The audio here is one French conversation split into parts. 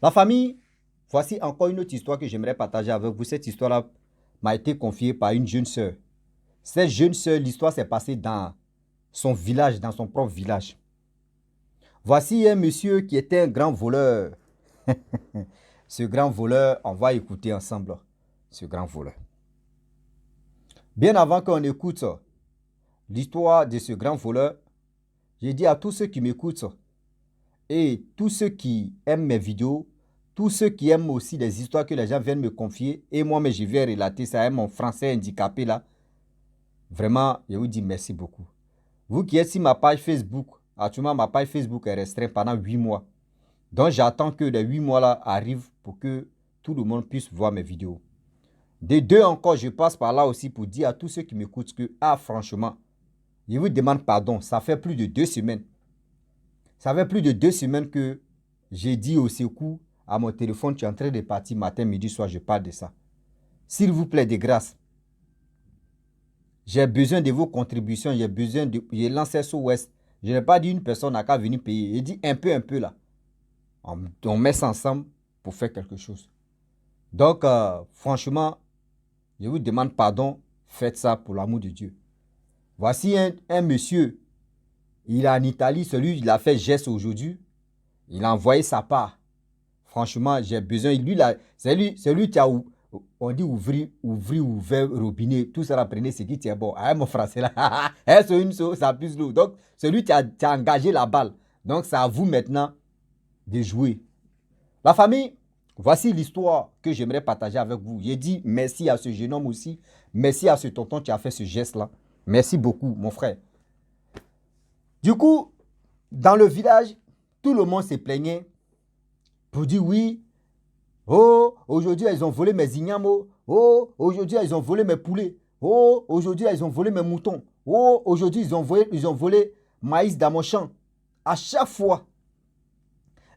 La famille, voici encore une autre histoire que j'aimerais partager avec vous. Cette histoire-là m'a été confiée par une jeune sœur. Cette jeune sœur, l'histoire s'est passée dans son village, dans son propre village. Voici un monsieur qui était un grand voleur. Ce grand voleur, on va écouter ensemble ce grand voleur. Bien avant qu'on écoute l'histoire de ce grand voleur, j'ai dit à tous ceux qui m'écoutent et tous ceux qui aiment mes vidéos, tous ceux qui aiment aussi les histoires que les gens viennent me confier, et moi, mais je vais relater ça à mon français handicapé là. Vraiment, je vous dis merci beaucoup. Vous qui êtes sur ma page Facebook, actuellement ma page Facebook est restreinte pendant 8 mois. Donc j'attends que les 8 mois là arrivent pour que tout le monde puisse voir mes vidéos. De deux encore, je passe par là aussi pour dire à tous ceux qui m'écoutent que, franchement, je vous demande pardon, ça fait plus de 2 semaines. Ça fait plus de 2 semaines que j'ai dit au secours à mon téléphone, tu es en train de partir matin, midi, soir, je parle de ça. S'il vous plaît, de grâce, j'ai besoin de vos contributions, j'ai besoin de... J'ai lancé sur Ouest. Je n'ai pas dit une personne n'a qu'à venir payer. J'ai dit un peu là. On met ça ensemble pour faire quelque chose. Donc, franchement, je vous demande pardon, faites ça pour l'amour de Dieu. Voici un monsieur, il est en Italie, celui il a fait geste aujourd'hui, il a envoyé sa part. Franchement, j'ai besoin, c'est lui qui a, on dit ouvrir, ouvert robinet, tout ça, prenez ce qui tient bon. Ah, mon français là, c'est une chose, ça plus lourd. Donc, celui qui a engagé la balle. Donc, c'est à vous maintenant de jouer. La famille, voici l'histoire que j'aimerais partager avec vous. J'ai dit merci à ce jeune homme aussi. Merci à ce tonton qui a fait ce geste-là. Merci beaucoup, mon frère. Du coup, dans le village, tout le monde se plaignait pour dire oui. Oh, aujourd'hui, ils ont volé mes ignames. Oh, aujourd'hui, ils ont volé mes poulets. Oh, aujourd'hui, ils ont volé mes moutons. Oh, aujourd'hui, ils ont volé maïs dans mon champ. À chaque fois,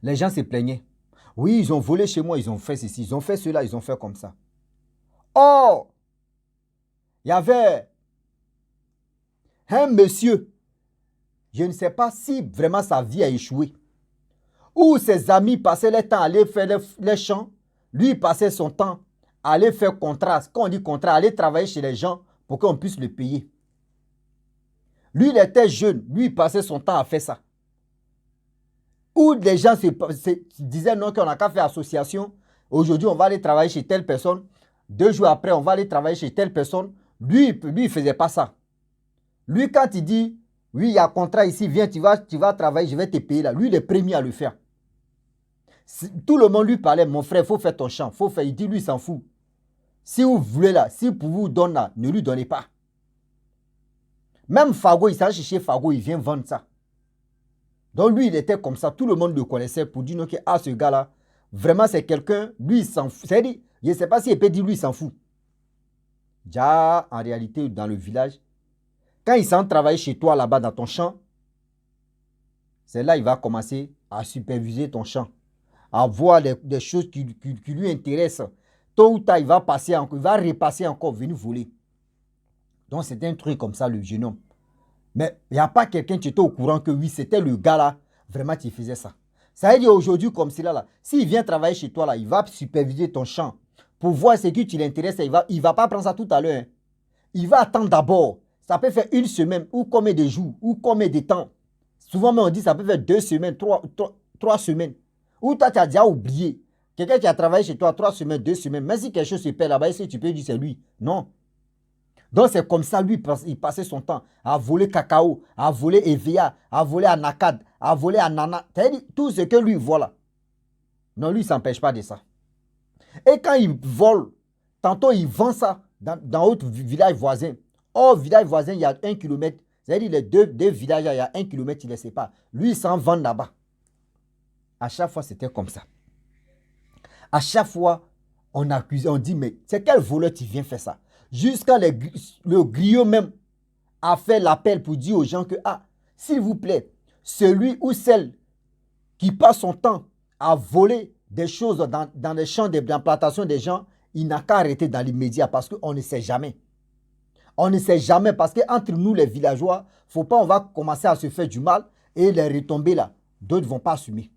les gens se plaignaient. Oui, ils ont volé chez moi, ils ont fait ceci, ils ont fait cela, ils ont fait comme ça. Or, il y avait un monsieur, je ne sais pas si vraiment sa vie a échoué, où ses amis passaient le temps à aller faire les champs, lui il passait son temps à aller faire contrat. Quand on dit contrat, aller travailler chez les gens pour qu'on puisse le payer. Lui, il était jeune, lui il passait son temps à faire ça. Où les gens se disaient non, qu'on n'a qu'à faire association. Aujourd'hui, on va aller travailler chez telle personne. 2 jours après, on va aller travailler chez telle personne. Lui, il ne faisait pas ça. Lui, quand il dit, oui, il y a un contrat ici, viens, tu vas travailler, je vais te payer là. Lui, il est premier à le faire. Tout le monde lui parlait, mon frère, il faut faire ton champ. Faut faire. Il dit, lui, il s'en fout. Si vous voulez là, si vous vous donnez là, ne lui donnez pas. Même Fago, il s'en chercher Fago, il vient vendre ça. Donc lui, il était comme ça. Tout le monde le connaissait pour dire que ce gars-là, vraiment, c'est quelqu'un, lui, il s'en fout. C'est-à-dire, je ne sais pas s'il peut dire lui, il s'en fout. Déjà, en réalité, dans le village, quand il s'en travaille chez toi, là-bas, dans ton champ, c'est là qu'il va commencer à superviser ton champ, à voir des choses qui lui intéressent. Tôt ou tard, il va passer encore, il va repasser encore, venir voler. Donc, c'était un truc comme ça, le jeune homme. Mais il n'y a pas quelqu'un qui était au courant que oui, c'était le gars là, vraiment qui faisait ça. Ça veut dire aujourd'hui comme cela là, s'il vient travailler chez toi là, il va superviser ton champ pour voir ce qui l'intéresse. Il va pas prendre ça tout à l'heure. Hein. Il va attendre d'abord. Ça peut faire 1 semaine ou combien de jours ou combien de temps. Souvent même on dit ça peut faire 2 semaines, 3 semaines. Ou toi tu as déjà oublié. Quelqu'un qui a travaillé chez toi 3 semaines, 2 semaines, même si quelque chose se perd là-bas, est-ce que tu peux dire c'est lui? Non. Donc c'est comme ça, lui, il passait son temps à voler cacao, à voler EVA, à voler Anakad, à voler Anana. C'est-à-dire tout ce que lui voit là. Non, lui, il ne s'empêche pas de ça. Et quand il vole, tantôt il vend ça dans autre village voisin. Au village voisin, il y a 1 kilomètre. C'est-à-dire les deux villages, il y a 1 kilomètre, il ne les sépare. Lui, il s'en vend là-bas. À chaque fois, c'était comme ça. À chaque fois, on accuse, on dit, mais c'est quel voleur qui vient faire ça? Jusqu'à le griot même a fait l'appel pour dire aux gens que, s'il vous plaît, celui ou celle qui passe son temps à voler des choses dans les champs d'implantation des gens, il n'a qu'à arrêter dans l'immédiat parce qu'on ne sait jamais. On ne sait jamais parce qu'entre nous les villageois, faut pas on va commencer à se faire du mal et les retombées là, d'autres ne vont pas assumer.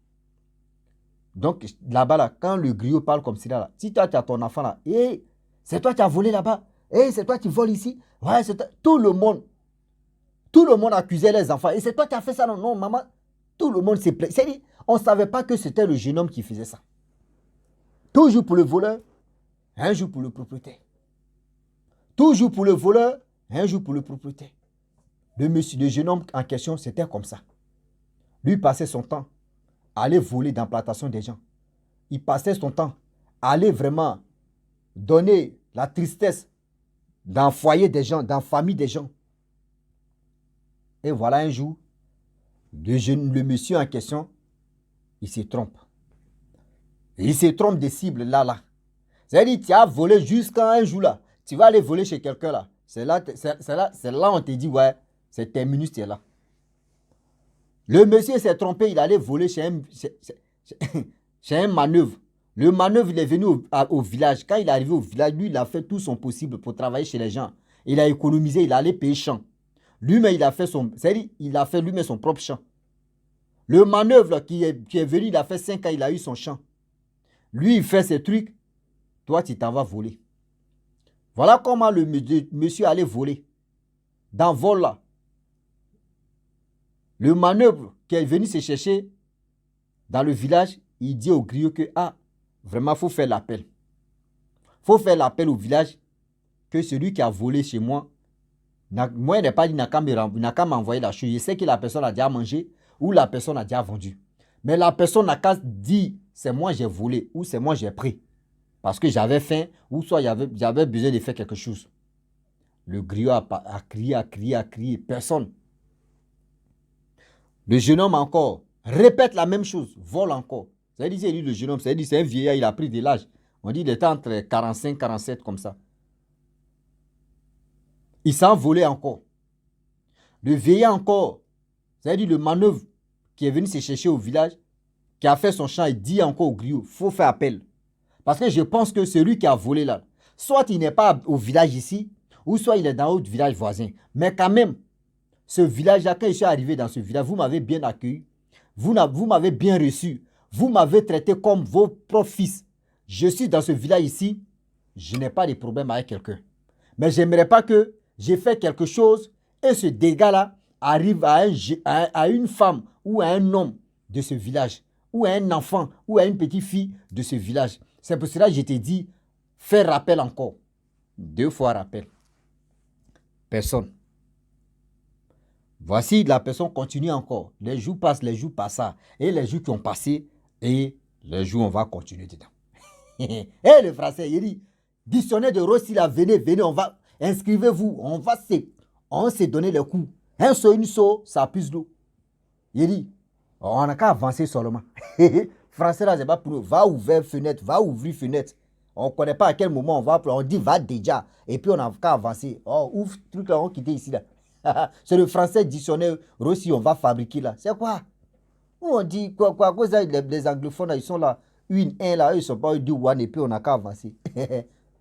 Donc, là-bas, là, quand le griot parle comme cela, là, si toi, tu as ton enfant là, hey, c'est toi qui as volé là-bas, hey, c'est toi qui voles ici, ouais, c'est toi. Tout le monde accusait les enfants, et c'est toi qui as fait ça, non, non, maman, tout le monde s'est plaint. C'est-à-dire, on ne savait pas que c'était le jeune homme qui faisait ça. Toujours pour le voleur, un jour pour le propriétaire. Toujours pour le voleur, un jour pour le propriétaire. Le jeune homme en question, c'était comme ça. Lui passait son temps à aller voler dans la plantation des gens. Il passait son temps à aller vraiment donner la tristesse dans le foyer des gens, dans la famille des gens. Et voilà un jour, le monsieur en question, il se trompe. Et il se trompe des cibles là. C'est-à-dire, tu as volé jusqu'à un jour là. Tu vas aller voler chez quelqu'un là. C'est là, on te dit, ouais, c'est terminus, tu es là. Le monsieur s'est trompé, il allait voler chez un manœuvre. Le manœuvre, il est venu au village. Quand il est arrivé au village, lui, il a fait tout son possible pour travailler chez les gens. Il a économisé, il allait payer champ. Lui-même, il a fait lui-même son propre champ. Le manœuvre là, qui est venu, il a fait 5 ans, il a eu son champ. Lui, il fait ses trucs. Toi, tu t'en vas voler. Voilà comment le monsieur allait voler. Dans le vol là. Le manœuvre qui est venu se chercher dans le village, il dit au griot que, vraiment, il faut faire l'appel. Il faut faire l'appel au village que celui qui a volé chez moi, moi, il n'a pas dit, il n'a qu'à m'envoyer la chose. Je sais que la personne a déjà mangé ou la personne a déjà vendu. Mais la personne n'a qu'à dire, c'est moi j'ai volé ou c'est moi j'ai pris. Parce que j'avais faim ou soit j'avais besoin de faire quelque chose. Le griot a crié, personne. Le jeune homme encore répète la même chose, vole encore. C'est-à-dire, lui, le jeune homme, c'est-à-dire, c'est un vieillard, il a pris de l'âge. On dit qu'il était entre 45 et 47 comme ça. Il s'en volait encore. Le vieillard encore, c'est-à-dire le manœuvre qui est venu se chercher au village, qui a fait son champ, il dit encore au griot, il faut faire appel. Parce que je pense que celui qui a volé là, soit il n'est pas au village ici, ou soit il est dans un autre village voisin. Mais quand même, ce village-là, quand je suis arrivé dans ce village, vous m'avez bien accueilli, vous m'avez bien reçu, vous m'avez traité comme vos propres fils. Je suis dans ce village ici, je n'ai pas de problème avec quelqu'un. Mais je n'aimerais pas que j'ai fait quelque chose et ce dégât-là arrive à une femme ou à un homme de ce village, ou à un enfant ou à une petite fille de ce village. C'est pour cela que je t'ai dit, fais rappel encore. 2 fois rappel. Personne. Voici, la personne continue encore. Les jours passent, et les jours qui ont passé, et les jours, on va continuer dedans. Et le français, il dit, dictionnaire de Rossi, là, venez, on va, inscrivez-vous, on s'est donné le coup. Un saut, une saut, ça pisse l'eau. Il dit, on n'a qu'à avancer seulement. Français, là, c'est pas pour nous. Va ouvrir fenêtre, va ouvrir fenêtre. On ne connaît pas à quel moment on va, on dit va déjà. Et puis on n'a qu'à avancer. Oh, ouvre, truc là, on quitte ici là. C'est le français dictionnaire Rossi, on va fabriquer là. C'est quoi? On dit quoi, les anglophones là, ils sont là. Un là, ils ne sont pas du one et puis on n'a qu'à avancer.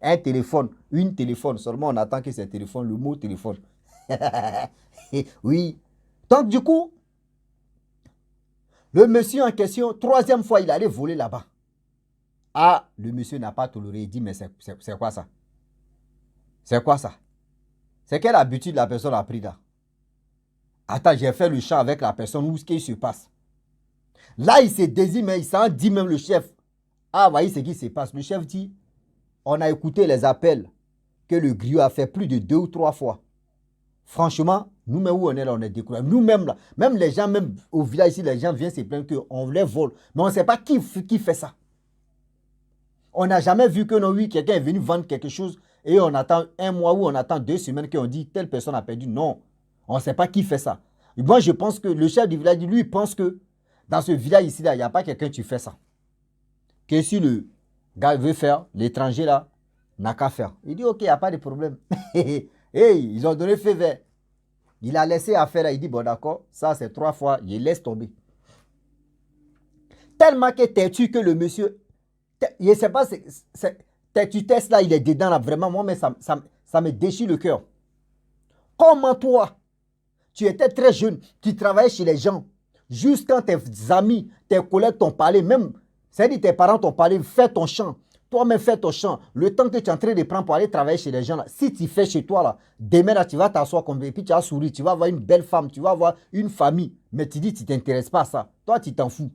Un téléphone, une téléphone. Seulement on attend que c'est téléphone, le mot téléphone. Oui. Donc du coup, le monsieur en question, 3e fois, il allait voler là-bas. Le monsieur n'a pas toléré. Il dit, mais c'est quoi ça? C'est quoi ça? C'est quelle habitude la personne a pris là? Attends, j'ai fait le champ avec la personne. Où est-ce qu'il se passe? Là, il se désigne, mais il s'en dit même le chef. Voyez ce qui se passe. Le chef dit, on a écouté les appels que le griot a fait plus de 2 ou 3 fois. Franchement, nous-mêmes où on est là, on est découragés. Nous-mêmes là, même les gens, même au village ici, les gens viennent se plaindre qu'on les vole. Mais on ne sait pas qui fait ça. On n'a jamais vu que non, oui, quelqu'un est venu vendre quelque chose et on attend 1 mois ou on attend 2 semaines qu'on dit telle personne a perdu. Non, on ne sait pas qui fait ça. Et moi, je pense que le chef du village, lui, pense que dans ce village ici, là, il n'y a pas quelqu'un qui fait ça. Que si le gars veut faire, l'étranger là, n'a qu'à faire. Il dit, ok, il n'y a pas de problème. Ils ont donné feu vert. Il a laissé affaire là, il dit, bon d'accord, ça c'est 3 fois, il laisse tomber. Tellement que têtu que le monsieur, je ne sais pas, têtu test là, il est dedans là, vraiment, moi, mais ça me déchire le cœur. Comment toi, tu étais très jeune, tu travaillais chez les gens, juste quand tes amis, tes collègues t'ont parlé, même C'est-à-dire tes parents t'ont parlé, fais ton champ. Toi-même, fais ton champ. Le temps que tu es en train de prendre pour aller travailler chez les gens, là, si tu fais chez toi, là, demain, là, tu vas t'asseoir comme et puis tu vas sourire, tu vas avoir une belle femme, tu vas avoir une famille. Mais tu dis, tu ne t'intéresses pas à ça. Toi, tu t'en fous.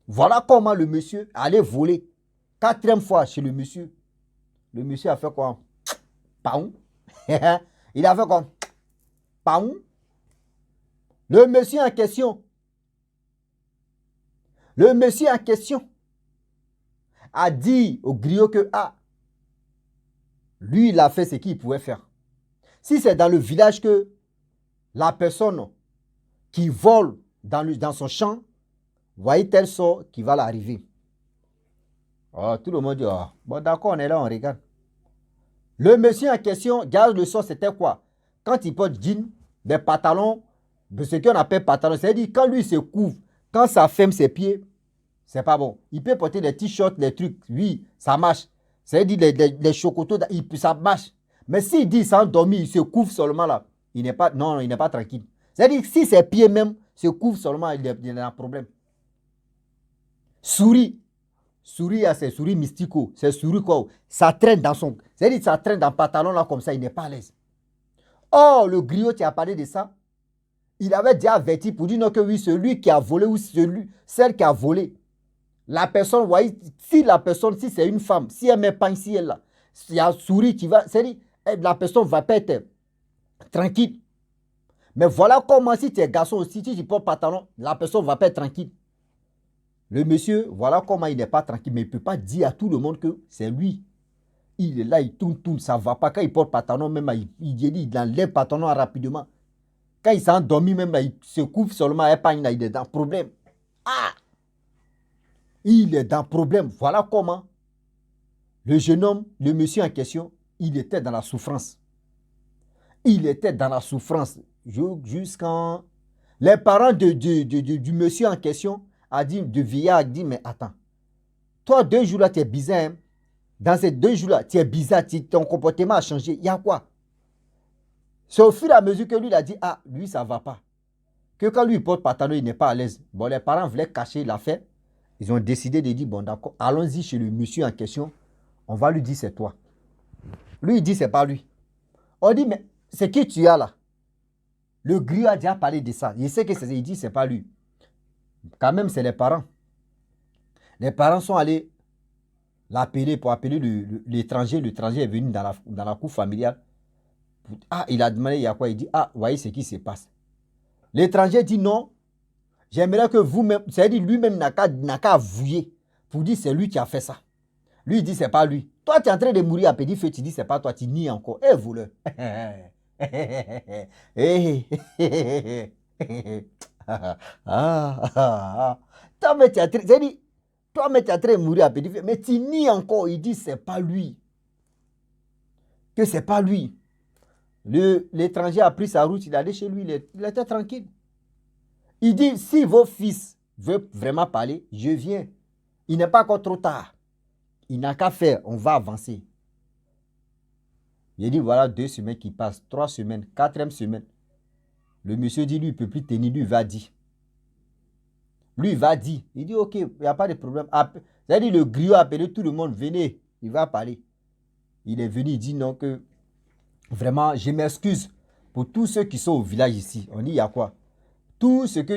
Voilà comment le monsieur allait voler. 4e fois chez le monsieur. Le monsieur a fait quoi? Paon. Il a fait quoi? Paon. Le monsieur en question. Le monsieur en question a dit au griot que, ah, lui, il a fait ce qu'il pouvait faire. Si c'est dans le village que la personne qui vole dans son champ, voyez tel sort qui va l'arriver. Oh, tout le monde dit, oh, bon d'accord, on est là, on regarde. Le monsieur en question, garde le sort, c'était quoi? Quand il porte jean, des pantalons, de ce qu'on appelle pantalons, c'est-à-dire quand lui se couvre, quand ça ferme ses pieds, c'est pas bon. Il peut porter des t-shirts, des trucs, oui, ça marche. C'est-à-dire les chocotos, ça marche. Mais s'il dit sans dormir, il se couvre seulement là, il n'est pas, non, il n'est pas tranquille. C'est-à-dire si ses pieds même se couvrent seulement, il a un problème. Souris. Souris, c'est souris mystico. C'est souris quoi? Ça traîne dans son... C'est-à-dire ça traîne dans le pantalon là comme ça, il n'est pas à l'aise. Oh, le griot qui a parlé de ça, il avait déjà averti pour dire non que oui, celui qui a volé ou celle qui a volé, la personne, vous voyez, si la personne, si c'est une femme, si elle met pas ici, elle là, il y a souris qui va, c'est-à-dire la personne va pas être tranquille. Mais voilà comment si tu es garçon aussi, si tu portes pantalon, la personne va pas être tranquille. Le monsieur, voilà comment il n'est pas tranquille, mais il ne peut pas dire à tout le monde que c'est lui. Il est là, il tourne, ça ne va pas. Quand il porte pantalon, même, il enlève pantalon rapidement. Quand il s'est endormi, même, là, il se couvre seulement, il est dans le problème. Ah! Il est dans le problème. Voilà comment le jeune homme, le monsieur en question, il était dans la souffrance. Il était dans la souffrance jusqu'en... Les parents du monsieur en question a dit, de vieillard a dit, mais attends, toi 2 jours là, tu es bizarre. Hein? Dans ces 2 jours là, tu es bizarre, ton comportement a changé. Il y a quoi? C'est au fur et à mesure que lui, il a dit, ah, lui, ça ne va pas. Que quand lui, il porte pantalon, il n'est pas à l'aise. Bon, les parents voulaient cacher l'affaire. Ils ont décidé de dire, bon, d'accord, allons-y chez le monsieur en question. On va lui dire, c'est toi. Lui, il dit, c'est pas lui. On dit, mais c'est qui tu as là? Le griot a déjà parlé de ça. Il sait que c'est, il dit, c'est pas lui. Quand même, c'est les parents. Les parents sont allés l'appeler pour appeler l'étranger. L'étranger est venu dans la cour familiale. Ah, il a demandé, il y a quoi? Il dit, ah, voyez ce qui se passe. L'étranger dit non. J'aimerais que vous-même, c'est-à-dire lui-même n'a qu'à avouer pour dire c'est lui qui a fait ça. Lui, il dit c'est pas lui. Toi, tu es en train de mourir à petit feu, tu dis c'est pas toi, tu nies encore. Eh, voleur. Toi, mais tu es en train de mourir à petit feu, mais tu nies encore. Il dit c'est pas lui. Que c'est pas lui. L'étranger a pris sa route, il est allé chez lui, il était tranquille. Il dit, si vos fils veulent vraiment parler, je viens. Il n'est pas encore trop tard. Il n'a qu'à faire, on va avancer. Il dit, voilà 2 semaines qui passent, 3 semaines, 4e semaine. Le monsieur dit, lui, il ne peut plus tenir, lui, il va dire. Lui, il va dire. Il dit, ok, il n'y a pas de problème. C'est-à-dire, le griot a appelé tout le monde, venez, il va parler. Il est venu, il dit non, que vraiment, je m'excuse pour tous ceux qui sont au village ici. On dit, il y a quoi? Tout ce que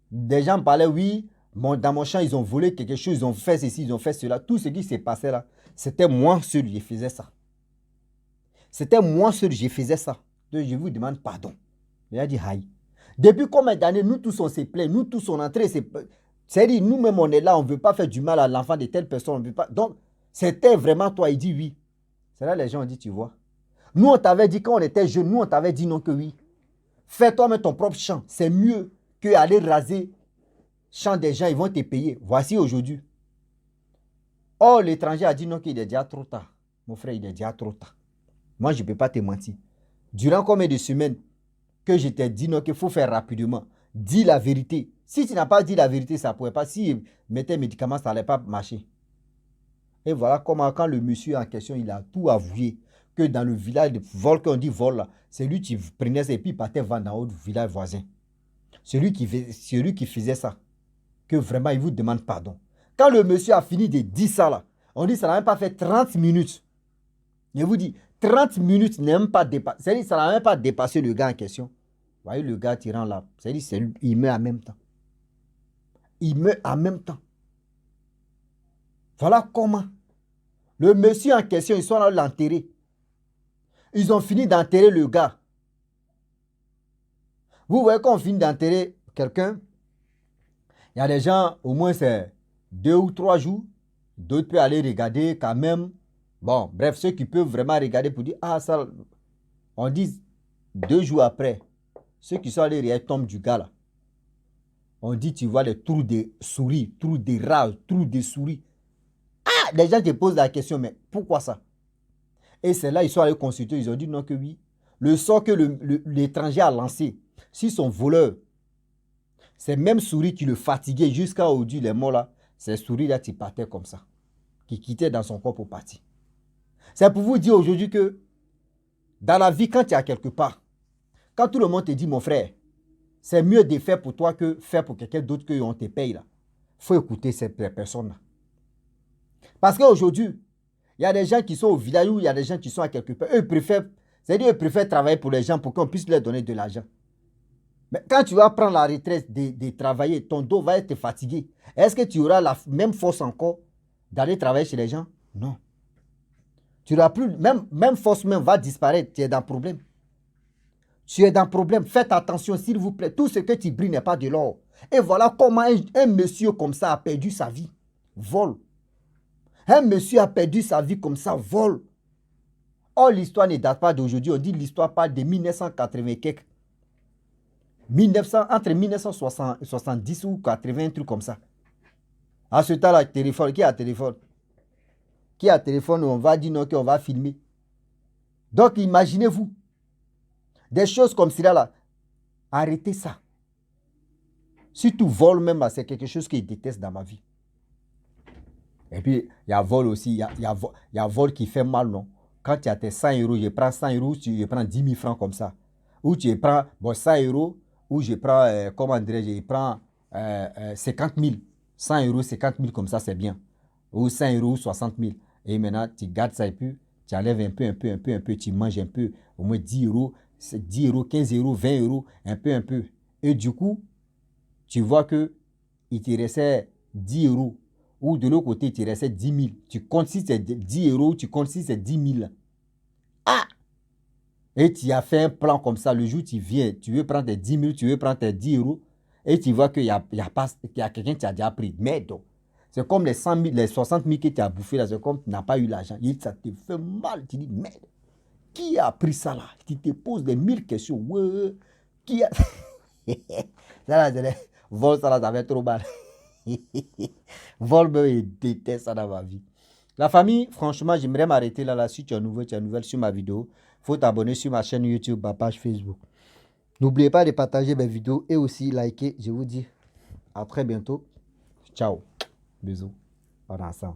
des gens parlaient, oui, dans mon champ, ils ont volé quelque chose, ils ont fait ceci, ils ont fait cela. Tout ce qui s'est passé là, c'était moi seul, je faisais ça. C'était moi seul, je faisais ça. Donc, je vous demande pardon. Il a dit, aïe. Depuis combien d'années, nous tous, on s'est plaint, nous tous, on est entré. C'est-à-dire, nous-mêmes, on est là, on ne veut pas faire du mal à l'enfant de telle personne. On veut pas. Donc, c'était vraiment toi. Il dit oui. C'est là les gens ont dit, tu vois. Nous, on t'avait dit, quand on était jeunes, nous, on t'avait dit non que oui. Fais toi-même ton propre champ. C'est mieux qu'aller raser champ des gens, ils vont te payer. Voici aujourd'hui. Oh, l'étranger a dit non, qu'il est déjà trop tard. Mon frère, il est déjà trop tard. Moi, je ne peux pas te mentir. Durant combien de semaines que je t'ai dit non, qu'il faut faire rapidement. Dis la vérité. Si tu n'as pas dit la vérité, ça ne pourrait pas. Si mettais médicaments, ça n'allait pas marcher. Et voilà comment, quand le monsieur en question, il a tout avoué. Que dans le village de vol, qu'on dit vol, là, c'est lui qui prenait et puis partait vendre dans l'autre village voisin. Celui qui faisait ça. que vraiment il vous demande pardon. Quand le monsieur a fini de dire ça là, on dit ça n'a même pas fait 30 minutes. Je vous dis, 30 minutes n'est même pas dépassé. C'est-à-dire ça n'a même pas dépassé le gars en question. Vous voyez le gars tirant là. C'est-à-dire il meurt en même temps. Il meurt en même temps. Voilà comment. Le monsieur en question, ils sont là l'enterrer. Ils ont fini d'enterrer le gars. Vous voyez quand on finit d'enterrer quelqu'un, il y a des gens, au moins c'est 2 ou 3 jours, d'autres peuvent aller regarder quand même. Bon, bref, ceux qui peuvent vraiment regarder pour dire, ah ça, on dit 2 jours après, ceux qui sont allés regarder tombent du gars là. On dit, tu vois les trous de souris, trous de rats, trous de souris. Ah, les gens te posent la question, mais pourquoi ça? Et c'est là, ils sont allés consulter, ils ont dit non que oui. Le sort que l'étranger a lancé, si son voleur, ces mêmes souris qui le fatiguaient jusqu'à aujourd'hui, les morts là, ces souris-là, qui partaient comme ça, qui quittaient dans son corps pour partir. C'est pour vous dire aujourd'hui que dans la vie, quand tu es à quelque part, quand tout le monde te dit, mon frère, c'est mieux de faire pour toi que faire pour quelqu'un d'autre qu'on te paye là. Il faut écouter ces personnes-là. Parce qu'aujourd'hui, il y a des gens qui sont au village ou il y a des gens qui sont à quelque part. Eux, ils préfèrent travailler pour les gens pour qu'on puisse leur donner de l'argent. Mais quand tu vas prendre la retraite de travailler, ton dos va être fatigué. Est-ce que tu auras la même force encore d'aller travailler chez les gens? Non. Tu n'auras plus, même force même va disparaître. Tu es dans le problème. Tu es dans le problème. Faites attention, s'il vous plaît. Tout ce que tu brilles n'est pas de l'or. Et voilà comment un monsieur comme ça a perdu sa vie. Vol. Un monsieur a perdu sa vie comme ça, vol. Or, l'histoire ne date pas d'aujourd'hui. On dit l'histoire parle de 1980 quelque. Entre 1970 ou 80, un truc comme ça. À ce temps-là, téléphone, qui a téléphone? Qui a téléphone, on va dire non, qu'on va filmer. Donc, imaginez-vous, des choses comme cela là. Arrêtez ça. Surtout vol même, c'est quelque chose que je déteste dans ma vie. Et puis, il y a vol aussi, il y a vol qui fait mal, non? Quand tu as tes 100 euros, je prends 100 euros, je prends 10 000 francs comme ça. Ou tu prends 100 euros, ou je prends, comment dirais-je, je prends 50 000. 100 euros, 50 000 comme ça, c'est bien. Ou 100 euros, 60 000. Et maintenant, tu gardes ça et puis tu enlèves un peu, tu manges un peu, au moins 10 euros, 10 euros, 15 euros, 20 euros, un peu. Et du coup, tu vois que il te restait 10 euros. Ou de l'autre côté, il te restait 10 000. Tu comptes si c'est 10 euros, tu comptes si c'est 10 000. Ah! Et tu as fait un plan comme ça. Le jour où tu viens, tu veux prendre tes 10 000, tu veux prendre tes 10 euros. Et tu vois qu'il y a quelqu'un qui a déjà pris. Mais donc, c'est comme les 100 000, les 60 000 que tu as bouffé là. C'est comme tu n'as pas eu l'argent. Et ça te fait mal. Tu dis, merde, qui a pris ça là? Tu te poses des 1000 questions. Ouais, qui a... ça là, vol, ça là, ça fait trop mal. Vol, je déteste ça dans ma vie. La famille, franchement, j'aimerais m'arrêter là. Si tu es nouveau, tu es nouvelle sur ma vidéo. Il faut t'abonner sur ma chaîne YouTube, ma page Facebook. N'oubliez pas de partager mes vidéos et aussi liker. Je vous dis à très bientôt. Ciao. Bisous. On est ensemble.